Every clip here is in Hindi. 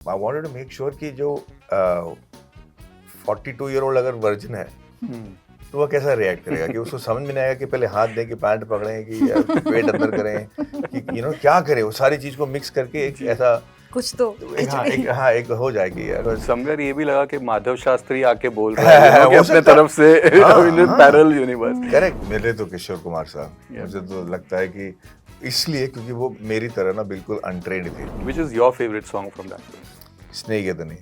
I wanted to make sure कि जो 42-year-old अगर वर्जिन है तो वह कैसा रिएक्ट करेगा कि उसको समझ में नहीं आएगा कि पहले हाथ दें कि पैंट पकड़ें कि या पेट अंदर करें कि क्या करें, वो सारी चीज को मिक्स करके एक ऐसा कुछ तो एक हो जाएगी यार। समगर ये भी लगा कि माधव शास्त्री आके बोल रहे हैं कि अपने तरफ से पैरेलल यूनिवर्स। करेक्ट। मेरे तो किशोर कुमार साहब, मुझे तो लगता है कि इसलिए क्योंकि वो मेरी तरह ना बिल्कुल अनट्रेंड थे। Which is your favourite song from that film? Snehithane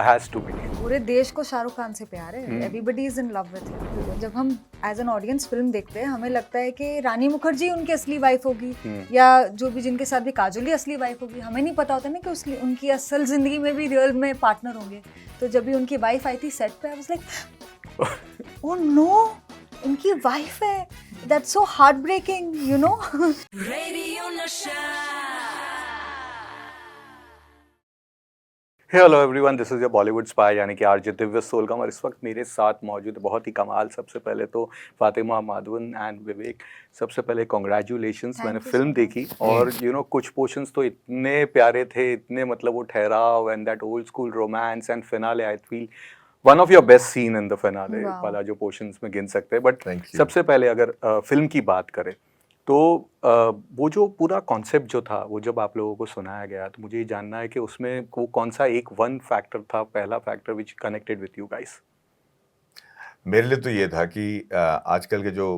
has to be. पूरे देश को शाहरुख खान से प्यार है, everybody is in love with him. जब हम एज एन ऑडियंस फिल्म देखते हैं हमें लगता है कि रानी मुखर्जी उनकी असली वाइफ होगी या जो भी जिनके साथ भी काजोल ही असली वाइफ होगी। हमें नहीं पता होता ना कि उनकी असल जिंदगी में भी रियल में पार्टनर होंगे। तो जब भी उनकी वाइफ आई थी सेट पे, I was like oh no, उनकी वाइफ है, that's so heart breaking, you know. Hello everyone, this is your Bollywood spy यानी कि आरजे दिव्य सोलगम। और इस वक्त मेरे साथ मौजूद है बहुत ही कमाल। सबसे पहले तो फातिमा माधवन एंड विवेक, सबसे पहले कॉन्ग्रेचुलेशंस। मैंने फिल्म देखी और कुछ पोर्शंस तो इतने प्यारे थे, इतने मतलब वो ठहराव and that old school romance and finale. I feel one of your best seen in the finale वाला जो पोर्शंस में गिन सकते हैं। बट सबसे पहले अगर फिल्म की बात करें तो वो जो पूरा कॉन्सेप्ट जो था, वो जब आप लोगों को सुनाया गया तो मुझे ये जानना है कि उसमें वो कौन सा एक वन फैक्टर था, पहला factor which connected with you guys? मेरे लिए तो ये था कि आजकल के जो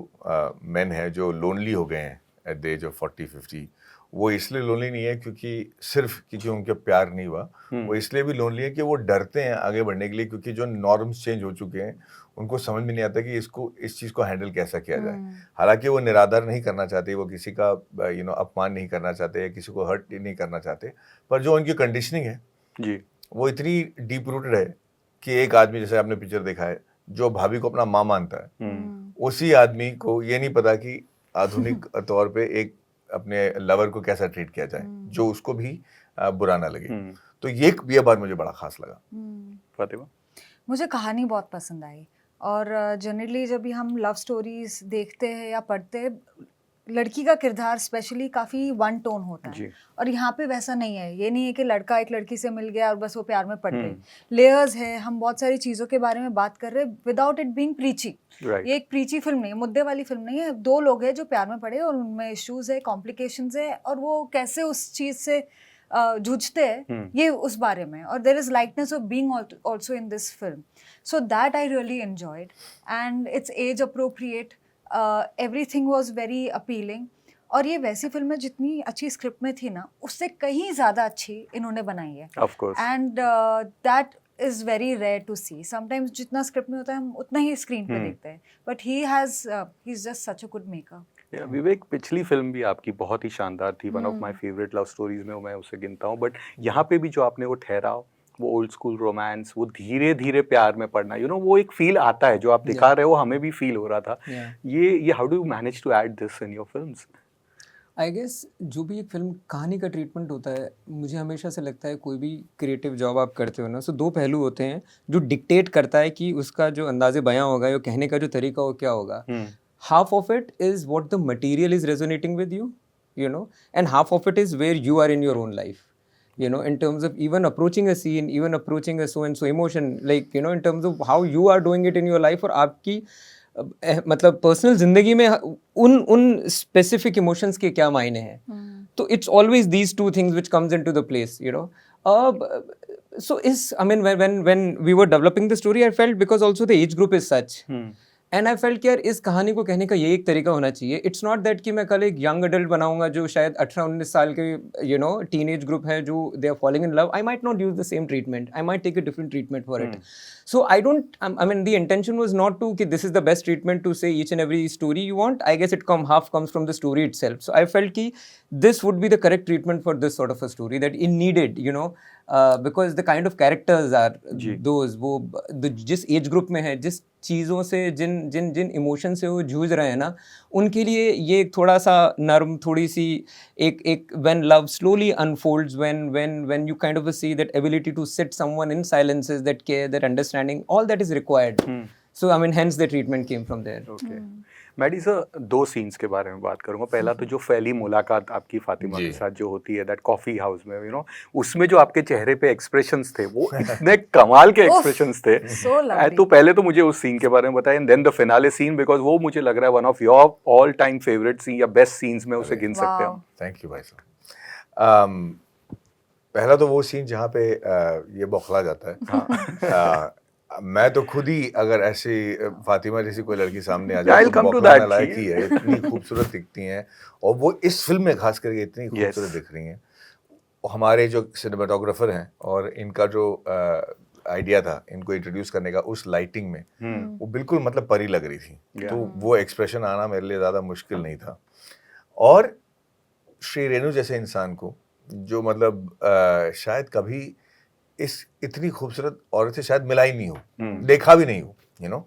मेन हैं जो लोनली हो गए हैं एट द एज ऑफ 40-50, वो इसलिए लोनली नहीं है क्योंकि उनके प्यार नहीं हुआ। वो इसलिए भी लोनली है कि वो डरते हैं आगे बढ़ने के लिए, क्योंकि जो नॉर्म्स चेंज हो चुके हैं उनको समझ में नहीं आता कि इस चीज़ को हैंडल कैसा किया जाए। हालांकि वो निरादर नहीं करना चाहते, वो किसी का अपमान नहीं करना चाहते या किसी को हर्ट नहीं करना चाहते, पर जो उनकी कंडीशनिंग है जी वो इतनी डीप रूटेड है कि एक आदमी, जैसे आपने पिक्चर देखा है, जो भाभी को अपना माँ मानता है, उसी आदमी को ये नहीं पता कि आधुनिक तौर पे एक अपने लवर को कैसा ट्रीट किया जाए जो उसको भी बुरा ना लगे। तो ये बात मुझे बड़ा खास लगा। फातिमा? मुझे कहानी बहुत पसंद आई और जनरली जब भी हम लव स्टोरीज देखते हैं या पढ़ते हैं, लड़की का किरदार स्पेशली काफ़ी वन टोन होता है और यहाँ पे वैसा नहीं है। ये नहीं है कि लड़का एक लड़की से मिल गया और बस वो प्यार में पड़ गई। लेयर्स है, हम बहुत सारी चीज़ों के बारे में बात कर रहे हैं विदाउट इट बीइंग प्रीची। ये एक प्रीची फिल्म नहीं है, मुद्दे वाली फिल्म नहीं है। दो लोग हैं जो प्यार में पड़े और उनमें इश्यूज है, कॉम्प्लिकेशंस है और वो कैसे उस चीज़ से जूझते हैं, ये उस बारे में। और there is lightness of being also in this film, so that I really enjoyed and it's as appropriate. Everything was very appealing और ये वैसी फिल्म है जितनी अच्छी स्क्रिप्ट में थी ना, उससे कहीं ज़्यादा अच्छी इन्होंने बनाई है। Of course. And that is very rare to see. Sometimes जितना स्क्रिप्ट में होता है हम उतना ही स्क्रीन पे देखते हैं, but he is just such a good maker. Vivek, पिछली फिल्म भी आपकी बहुत ही शानदार थी, one of my favourite love stories में मैं उसे गिनता हूँ। बट यहाँ पे भी जो आपने वो ठहराव, वो ओल्ड स्कूल रोमांस, वो धीरे धीरे प्यार में पड़ना, वो एक फील आता है जो आप दिखा रहे हो, हमें भी फील हो रहा था। ये how do you manage to add this in your films? I guess जो भी एक फिल्म कहानी का ट्रीटमेंट होता है, मुझे हमेशा से लगता है कोई भी क्रिएटिव जॉब आप करते हो ना, सो दो पहलू होते हैं जो डिक्टेट करता है कि उसका जो अंदाज़े बयां होगा या कहने का जो तरीका हो क्या होगा। Half of it is what the material is resonating with you, and half of it is where you are in your own life, in terms of even approaching a scene, even approaching a so and so emotion, like in terms of how you are doing it in your life, और आपकी मतलब पर्सनल जिंदगी में उन स्पेसिफिक इमोशंस के क्या मायने हैं। तो it's always these two things which comes into the place, so when we were developing the story, I felt because also the age group is such, and I felt कि यार इस कहानी को कहने का ये एक तरीका होना चाहिए। इट्स नॉट दैट कि मैं कल एक यंग अडल्ट बनाऊंगा जो शायद 18-19 साल के टीन एज ग्रुप है जो they are following in love. I might not use the same treatment, I might take a different treatment for it. So I mean the intention was not to कि this is the best treatment to say each and every story you want. I guess it half comes from the story itself. So I felt कि this would be the correct treatment for this sort of a story that it needed, because the kind of characters are those, वो जिस एज ग्रुप में है, जिस चीज़ों से जिन इमोशन से वो जूझ रहे हैं ना, उनके लिए ये थोड़ा सा नर्म, थोड़ी सी एक when love slowly unfolds, when you kind of see that ability to sit someone in silences, that care, that understanding, all that is required. So I mean hence the treatment came from there. Okay. Maddy sir, दो सीन्स के बारे में बात करूंगा। पहला तो जो पहली मुलाकात आपकी फातिमा जी। के साथ जो होती है दैट कॉफी हाउस में, यू नो, उसमें जो आपके चेहरे पे एक्सप्रेशंस थे वो इतने कमाल के उफ, एक्सप्रेशंस थे। so lovely. तो पहले तो मुझे उस सीन के बारे में बताएं, then the finale scene, because वो मुझे लग रहा है one of your all time favourite scene या बेस्ट सीन्स में उसे गिन सकते हैं हम। थैंक यू भाई साहब। पहला तो वो सीन जहाँ पे ये बौखला जाता है। मैं तो खुद ही अगर ऐसी फातिमा जैसी कोई लड़की सामने आ जाए I'll come to बौखलाने that, लायक ही है, इतनी खूबसूरत दिखती हैं और वो इस फिल्म में खास करके इतनी खूबसूरत Yes. दिख रही हैं। हमारे जो सिनेमाटोग्राफर हैं और इनका जो आइडिया था इनको इंट्रोड्यूस करने का उस लाइटिंग में, वो बिल्कुल मतलब परी लग रही थी। Yeah. तो वो एक्सप्रेशन आना मेरे लिए ज़्यादा मुश्किल नहीं था। और श्री रेणु जैसे इंसान को जो मतलब शायद कभी इस इतनी खूबसूरत औरत से शायद मिला ही नहीं हो, देखा भी नहीं हो, यू नो,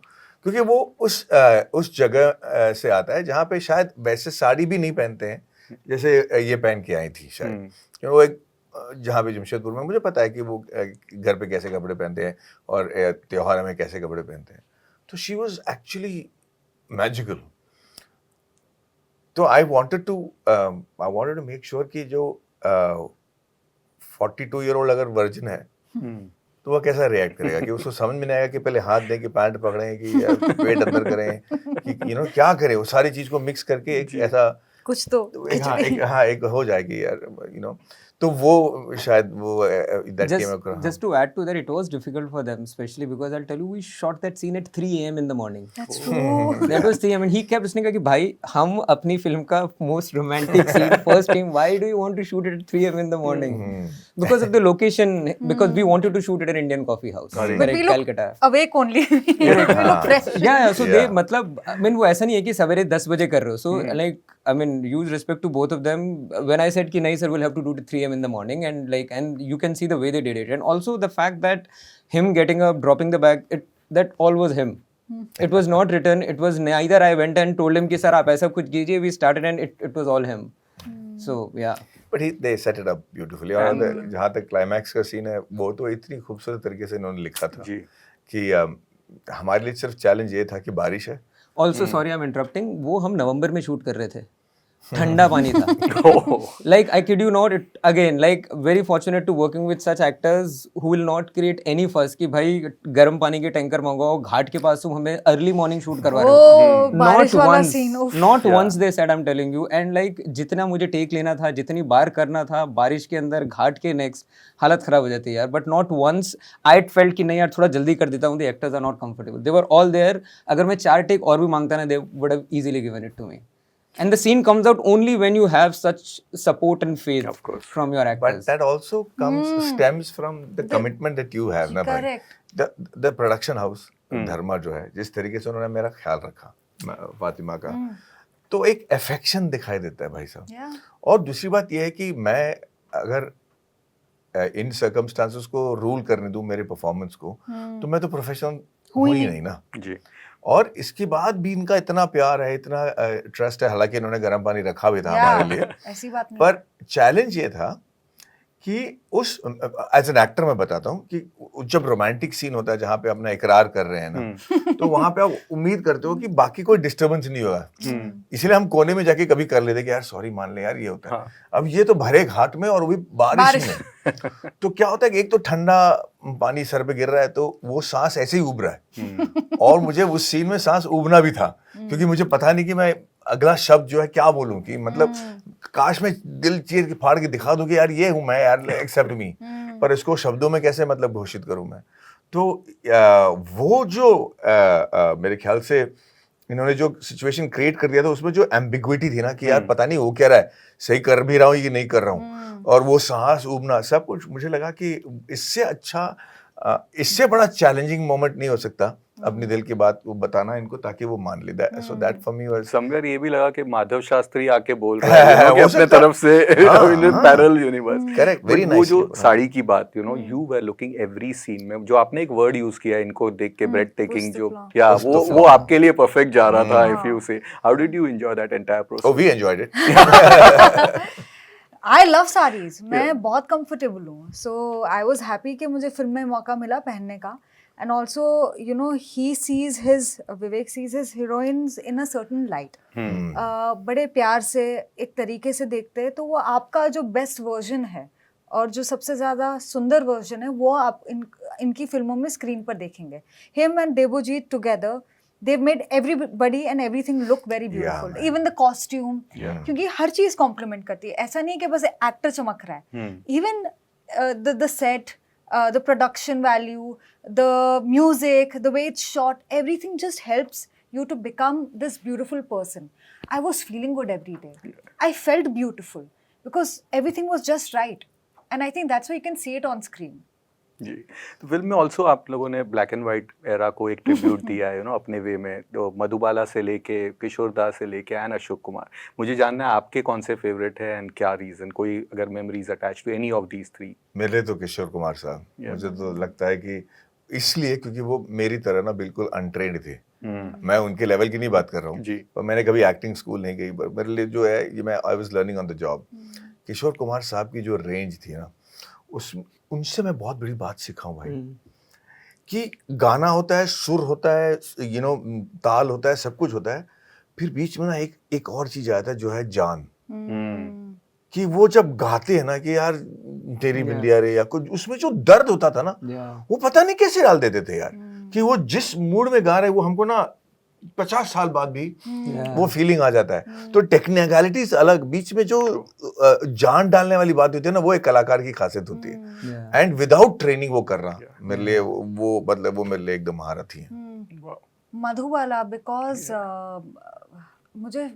क्योंकि वो उस जगह से आता है जहाँ पे शायद वैसे साड़ी भी नहीं पहनते हैं जैसे ये पहन के आई थी शायद। क्योंकि वो एक जहाँ पे जमशेदपुर में मुझे पता है कि वो घर पे कैसे कपड़े पहनते हैं और त्योहार में कैसे कपड़े पहनते हैं, तो शी वॉज एक्चुअली मैजिकल। तो I wanted to make sure कि जो 42-year-old अगर वर्जिन है तो वह कैसा रिएक्ट करेगा, कि उसको समझ में नहीं आएगा कि पहले हाथ दें कि पैंट पकड़ें कि या पेट अंदर करें कि क्या करें, वो सारी चीज को मिक्स करके एक ऐसा कुछ तो एक हो जाएगी यार, यू नो। तो वो शायद वो that came across. Just to add to that, it was difficult for them, especially because I'll tell you, we shot that scene at 3 a.m. in the morning. That's true. That was 3 a.m. and he kept listening कि भाई हम अपनी फिल्म का most romantic scene first time, why do you want to shoot it at 3 a.m. in the morning? Because of the location, because we wanted to shoot it at an Indian coffee house, But we look Calcutta. awake only. We look fresh. Yeah, so they Yeah. मतलब I mean वो ऐसा नहीं है कि सवेरे 10 बजे कर रहे हो, so like I mean use respect to both of them. When I said कि नहीं sir, we'll have to do it at 3 a.m. in the morning, and you can see the way they did it, and also the fact that him getting up, dropping the bag, that all was him. It was not written. It was neither I went and told him कि सर आप ऐसा कुछ कीजिए. We started and it was all him. So yeah. But they set it up beautifully. और जहाँ तक क्लाइमैक्स का सीन है वो तो इतनी खूबसूरत तरीके से इन्होंने लिखा था जी। कि हमारे लिए सिर्फ चैलेंज ये था कि बारिश है। Also sorry I'm interrupting. वो हम नवंबर में शूट कर रहे थे, ठंडा पानी था। Like I kid you not, it again like very fortunate to working with such actors who will not create any fuss कि भाई गर्म पानी के टैंकर मंगाओ घाट के पास, तुम हमें अर्ली मॉर्निंग शूट करवा रहे हो। बारिश वाला once, scene, उफ। not once they said I'm telling you, and like जितना मुझे टेक लेना था, जितनी बार करना था बारिश के अंदर घाट के नेक्स्ट, हालत खराब हो जाती है यार। But not once I felt कि नहीं यार थोड़ा जल्दी कर देता हूँ, the actors are not comfortable, they were all there. अगर मैं 4 टेक और भी मांगता ना, they would have easily given it to me. And the scene comes out only when you have such support and faith Of course. from your actors. But that also stems from the commitment that you have, ना भाई। The production house, धर्मा जो है, जिस तरीके से उन्होंने मेरा ख्याल रखा फातिमा का, तो एक अफेक्शन दिखाई देता है भाई साहब। और दूसरी बात यह है कि मैं अगर इन सर्कमस्टांसेस को रूल करने दूं मेरे परफॉर्मेंस को, तो मैं तो प्रोफेशनल हूँ ही नहीं ना जी। और इसके बाद भी इनका इतना प्यार है, इतना ट्रस्ट है, हालांकि इन्होंने गर्म पानी रखा भी था हमारे लिए, ऐसी बात नहीं। पर चैलेंज ये था कि उस एज एन एक्टर मैं बताता हूँ कि जब रोमांटिक सीन होता है जहाँ पे अपना इकरार कर रहे हैं ना, तो वहाँ पे आप उम्मीद करते हो कि बाकी कोई डिस्टर्बेंस नहीं होगा, इसलिए हम कोने में जाके कभी कर लेते कि यार सॉरी मान ले यार ये होता है। अब ये तो भरे घाट में और वो भी बारिश में तो क्या होता है कि एक तो ठंडा पानी सर पे गिर रहा है तो वो सांस ऐसे ही उब रहा है और मुझे उस सीन में सांस उबना भी था क्योंकि मुझे पता नहीं कि मैं अगला शब्द जो है क्या बोलूं, कि मतलब काश मैं दिल चीर के फाड़ के दिखा दूं कि यार ये हूं मैं यार, एक्सेप्ट मी, पर इसको शब्दों में कैसे मतलब घोषित करूं मैं। तो वो जो मेरे ख्याल से इन्होंने जो सिचुएशन क्रिएट कर दिया था उसमें जो एम्बिग्विटी थी ना कि यार पता नहीं वो क्या रहा है, सही कर भी रहा हूँ ये नहीं कर रहा हूँ, और वो सांस उबना सब कुछ, मुझे लगा कि इससे अच्छा इससे बड़ा चैलेंजिंग मोमेंट नहीं हो सकता अपनी दिल की बात वो बताना इनको ताकि वो मान ले। So that for me was somewhere ये भी लगा कि माधव शास्त्री आके बोल रहा है कि अपने तरफ से in parallel universe. Correct, very nice. वो जो साड़ी की बात, you know, you were looking every scene में, जो आपने एक वर्ड यूज किया इनको देख के, ब्रेड टेकिंग, जो या वो आपके लिए परफेक्ट जा रहा था। If you say how did you enjoy that entire process? Oh we enjoyed it. I love saris, मैं बहुत कंफर्टेबल हूँ, सो आई वॉज हैप्पी कि मुझे फिल्म में मौका मिला पहनने का। and also you know Vivek sees his heroines in a certain light. बड़े प्यार से एक तरीके से देखते हैं, तो वो आपका जो बेस्ट वर्जन है और जो सबसे ज़्यादा सुंदर वर्जन है वो आप इनकी फिल्मों में स्क्रीन पर देखेंगे. Him and Debojit together, they've made everybody and everything look very beautiful. man. Even the costume, Yeah. क्योंकि हर चीज़ कॉम्प्लीमेंट करती है. ऐसा नहीं कि बस एक्टर चमक रहा है. Even the set, the production value, the music, the way it's shot, everything just helps you to become this beautiful person. I was feeling good every day. I felt beautiful because everything was just right. And I think that's why you can see it on screen. जी, तो फिल्म में ऑल्सो आप लोगों ने ब्लैक एंड वाइट एरा को एक ट्रिब्यूट दिया है, अपने वे में, जो मधुबाला से लेके किशोर दा से लेके एंड अशोक कुमार. मुझे जानना है आपके कौन से फेवरेट है एंड क्या रीजन, कोई अगर memories attach to any of these three. मेरे लिए तो किशोर कुमार साहब, मुझे तो लगता है कि इसलिए क्योंकि वो मेरी तरह ना बिल्कुल अनट्रेंड थे. मैं उनके लेवल की नहीं बात कर रहा हूँ, जी. पर मैंने कभी एक्टिंग स्कूल नहीं गई. मेरे लिए जो है ये I was learning on the job. Kishore Kumar Sahab की जो रेंज थी ना, उनसे मैं बहुत बड़ी बात सीखा हूँ भाई. कि गाना होता है, सुर होता है, ताल होता है, सब कुछ होता है, फिर बीच में ना एक और चीज आता है जो है जान. कि वो जब गाते हैं ना कि यार तेरी बिंदिया रे या कुछ, उसमें जो दर्द होता था ना, वो पता नहीं कैसे डाल देते थे यार. कि वो जिस मूड में गा रहे हैं वो हमको ना 50 साल बाद भी वो फीलिंग आ जाता है. तो टेक्निकलिटीज अलग, बीच में जो जान डालने वाली बात होती है ना, वो एक कलाकार की खासियत होती है. एंड विदाउट ट्रेनिंग वो करना मेरे लिए वो मेरे लिए एकदम महारत ही है. मधुबाला, बिकॉज मुझे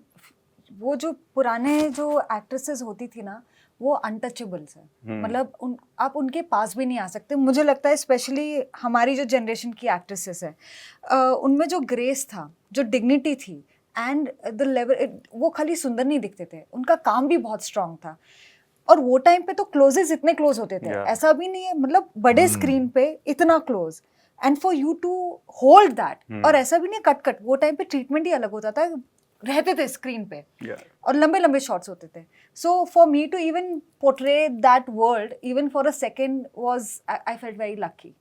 वो जो पुराने जो एक्ट्रेसेस होती थी ना, वो अनटचेबल्स है. मतलब आप उनके पास भी नहीं आ सकते. मुझे लगता है स्पेशली हमारी जो जनरेशन की एक्ट्रेसेस है, उनमें जो ग्रेस था, जो डिग्निटी थी, एंड द लेवल, वो खाली सुंदर नहीं दिखते थे, उनका काम भी बहुत स्ट्रांग था. और वो टाइम पे तो क्लोजेस इतने क्लोज होते थे, ऐसा भी नहीं है, मतलब बड़े स्क्रीन पे इतना close, and for you to hold that. और ऐसा भी नहीं कट कट, वो टाइम पे ट्रीटमेंट ही अलग होता था, रहते थे स्क्रीन पे, और लंबे लंबे शॉट्स होते थे. So for me to even portray that world even for a second was, I felt very lucky.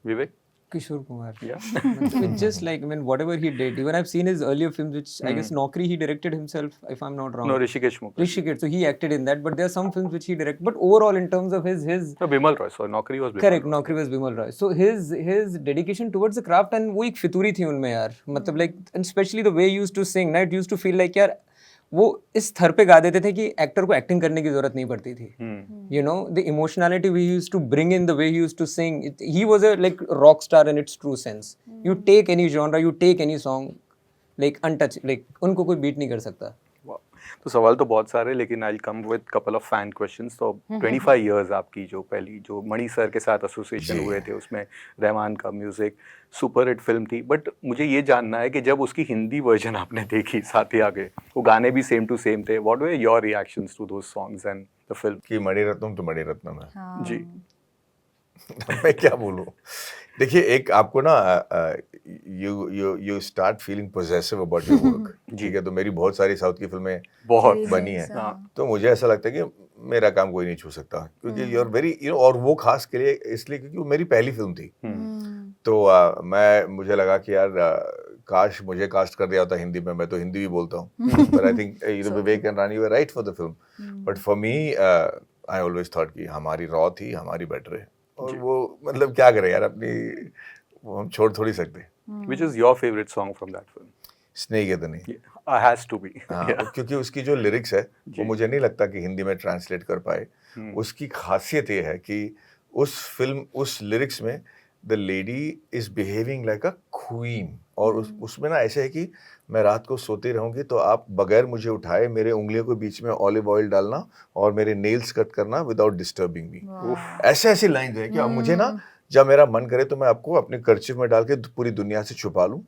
Vivek. Kishore Kumar. It's just like, I mean, whatever he did, even I've seen his earlier films, which I guess Naukri he directed himself, if I'm not wrong. No, Rishikesh Mukherjee. Rishikesh, so he acted in that, but there are some films which he directed. But overall, in terms of his No, Bimal Roy. So Naukri was Bimal correct, Roy. Naukri was Bimal Roy. So his dedication towards the craft, and वो एक फितूरी थी उनमें यार. मतलब like, and especially the way he used to sing, ना, it used to feel like यार वो इस स्तर पे गा देते थे कि एक्टर को एक्टिंग करने की जरूरत नहीं पड़ती थी. You know, the emotionality we used to bring in, the way he used to sing, he was a like rock star in its true sense. You take any genre, you take any song, like untouched, like उनको कोई बीट नहीं कर सकता. तो सवाल तो बहुत सारे, लेकिन I came with couple of fan questions. तो 25 इयर्स आपकी जो पहली जो मणि सर के साथ एसोसिएशन हुए थे, उसमें रहमान का म्यूजिक, सुपर हिट फिल्म थी. बट मुझे ये जानना है कि जब उसकी हिंदी वर्जन आपने देखी, साथिया के वो गाने भी सेम टू सेम थे, what were your reactions to those songs and the film? कि मणिरत्नम तो मणिरत्नम है. जी. मैं क्या बोलूं. देखिए, एक आपको ना you start feeling possessive about your work. ठीक है, तो मेरी बहुत सारी साउथ की फिल्में बहुत बनी है, तो मुझे ऐसा लगता है कि मेरा काम कोई नहीं छू सकता, क्योंकि यू आर वेरी और वो खास के लिए इसलिए क्योंकि वो मेरी पहली फिल्म थी. तो मुझे लगा कि यार काश मुझे कास्ट कर दिया होता हिंदी में, मैं तो हिंदी भी बोलता हूँ. But I think Vivek and Rani were right for the film. But for me I always thought कि हमारी रॉ थी, हमारी बेटर है. और वो मतलब क्या करें यार, अपनी वो हम छोड़ थोड़ी सकते. Which is your favorite song from that film? स्नेहितनी. Has to be. क्योंकि उसकी जो लिरिक्स है वो मुझे नहीं लगता कि हिंदी में ट्रांसलेट कर पाए. उसकी खासियत ये है कि उस लिरिक्स में the lady is behaving like a queen. और उसमें ना ऐसे है कि मैं रात को सोती रहूंगी तो आप बगैर मुझे उठाए मेरे उंगलियों के बीच में ऑलिव ऑयल डालना और मेरे नेल्स कट करना विदाउट डिस्टर्बिंग मी. ऐसी लाइन है कि आप मुझे ना जब मेरा मन करे तो मैं आपको अपने कर्चिफ में डाल के पूरी दुनिया से छुपा लूं,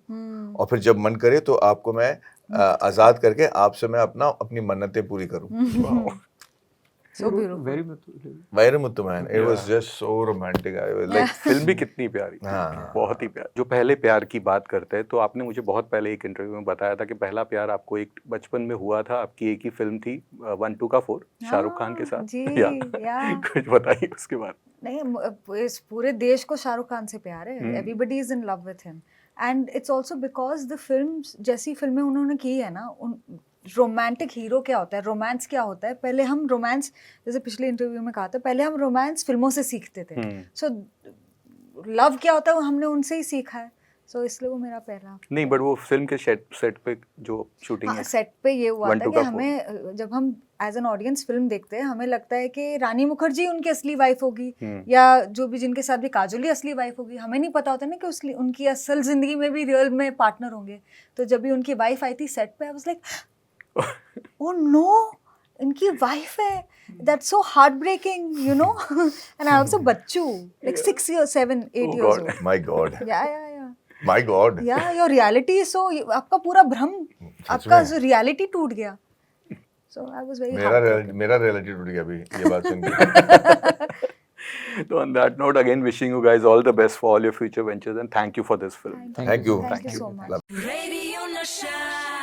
और फिर जब मन करे तो आपको मैं आजाद करके आपसे मैं अपनी मन्नतें पूरी करूं. So beautiful. Very Vairamuthu, man, it was just so romantic. I was like, film भी कितनी प्यारी, हाँ। बहुत ही प्यारी। जो पहले प्यार की बात करते हैं तो आपने मुझे बहुत पहले एक इंटरव्यू में बताया था कि पहला प्यार आपको एक बचपन में हुआ था, आपकी एक ही फिल्म थी 1 2 का 4 शाहरुख खान के साथ। जी, या या। कुछ बताइए उसके बाद। नहीं, इस पूरे देश को शाहरुख खान से प्यार है, everybody is in love with him, and it's also because the films, जैसी फिल्में उन्होंने की है ना, उन रोमांटिक हीरो क्या होता है, रोमांस क्या होता है, पहले हम रोमांस, जैसे पिछले इंटरव्यू में कहा था, पहले हम रोमांस फिल्मों से सीखते थे, सो लव क्या होता है वो हमने उनसे ही सीखा है, सो इसलिए वो मेरा पहला। नहीं, बट वो फिल्म के सेट पे जो शूटिंग है, सेट पे ये हुआ 1 था 2 कि का 4। हमें, जब हम एज एन ऑडियंस फिल्म देखते हैं, हमें लगता है कि रानी मुखर्जी उनकी असली वाइफ होगी, या जो भी जिनके साथ भी काजोल ही असली वाइफ होगी, हमें नहीं पता होता ना कि उनकी असल जिंदगी में भी रियल में पार्टनर होंगे। तो जब भी उनकी वाइफ आई थी सेट पे, I was like oh no, इनकी वाइफ है, that's so heart breaking, you know. And I was a बच्चू, like 6 years 7 8 Oh years God. old। my God, या my God. या योर रियलिटी, सो आपका पूरा भ्रम, आपका में? रियलिटी टूट गया। सो आई वाज वेरी मेरा रियलिटी टूट गया अभी ये बात सुन के। So on that note, again wishing you guys all the best for all your future ventures and thank you for this film. Thank you. Thank you so much। Love. Radio Nasha.